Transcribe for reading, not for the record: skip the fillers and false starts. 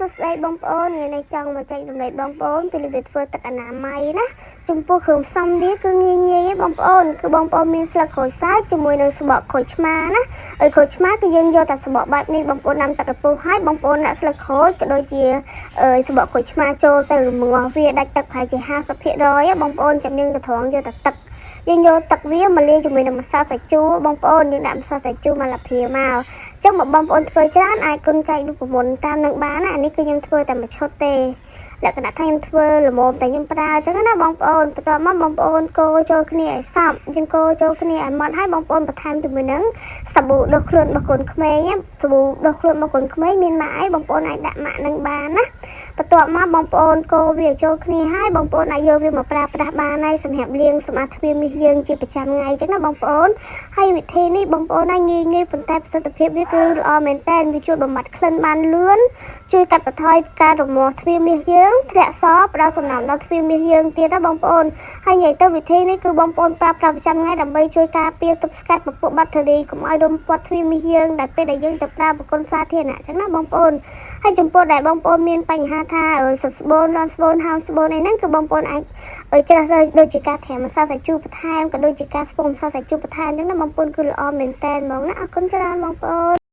សួស្តីបងប្អូនថ្ងៃនេះចង់មកចែករំលែកបងប្អូនពីរបៀបធ្វើទឹកអនាម័យណាចំពោះគ្រឿងផ្សំវាគឺងាយៗបងប្អូនគឺបងប្អូនមានស្លឹកក្រូចសើចជាមួយនឹងសំបកក្រូចឆ្មាណាហើយក្រូចឆ្មាគឺយើងយកតែសំបកបែបនេះបងប្អូនដាំទឹកឲ្យពុះហើយបងប្អូនដាក់ស្លឹកក្រូចក៏ដូចជាសំបកក្រូចឆ្មាចូលទៅងាស់វាដាច់ទឹកប្រហែលជា50%បងប្អូនចាំយើងទៅត្រង់យកតែទឹកយើងយកទឹកវាមកលាយជាមួយនឹងម្សៅសាច់ជូរបងប្អូនយើងដាក់ម្សៅសាច់ជូរមកលាភីមកចឹងបងប្អូនធ្វើច្រើនអាចគុណចែករូបមន្តតាមនឹងបានណានេះគឺខ្ញុំធ្វើតែមួយឈុតទេលក្ខណៈថាខ្ញុំធ្វើល្មមតែខ្ញុំប្រើអញ្ចឹងណាបងប្អូនបន្ទាប់មកបងប្អូនកូរចូលគ្នាឲ្យសព្វយើងកូរចូលគ្នាឲ្យម៉ត់ហើយបងប្អូនបន្ថែមជាមួយនឹងសាប៊ូដុសខ្លួនរបស់កូនក្មេងសាប៊ូដុសខ្លួនរបស់កូនក្មេងមានម៉ាក់អីបងប្អូនអាចដាក់ម៉ាក់នឹងបានណាបន្ទាប់មកបងប្អូនកូរវាចូលគ្នាហើយបងប្អូនអាចយកវាមកប្រើប្រាស់បានហើយសម្រាប់លាងសម្អាតទ្វារមាសយើងជាប្រចាំថ្ងៃអញ្ចឹងណាបងប្អូនហើយវិធីនេះបងប្អូនអាចងាយប៉ុន្តែប្រសិទ្ធភាពវាគឺល្អមែនតើវាជួយបំបត្តិក្លិនបានលឿនជួយកាត់បន្ថយការរមាស់ទ្វារមាសយើងធ្លាក់សផ្ដល់សំណើមដល់ទ្វារមាសយើងទៀតណាបងប្អូនហើយនិយាយទៅវិធីនេះគឺបងប្អូនប្រើប្រាស់ប្រចាំថ្ងៃដើម្បីជួយការពារទប់ស្កាត់ពពួកបាក់តេរីកុំឲ្យរំពាត់ទ្វារមាសយើងដែលពេលដែលយើងទៅប្រើប្រគុណសាធារណៈអញ្ចឹងណាបងប្អូនហើយចំពោះដែលបងប្អូនមានបញ្ហាថាសុទ្ធស្បូនរាន់ស្បូនហើមស្បូនអីហ្នឹងគឺបងប្អូនអាចជ្រើសរើសដូចជាការត្រាំម្សៅសាច់ជូរបន្ថែមក៏ដូចជាការស្ពងម្សៅសាច់ជូរបន្ថែមអញ្ចឹងណាបងប្អូនគឺល្អមែនតើហ្មងណាអរគុណច្រើនបងប្អូន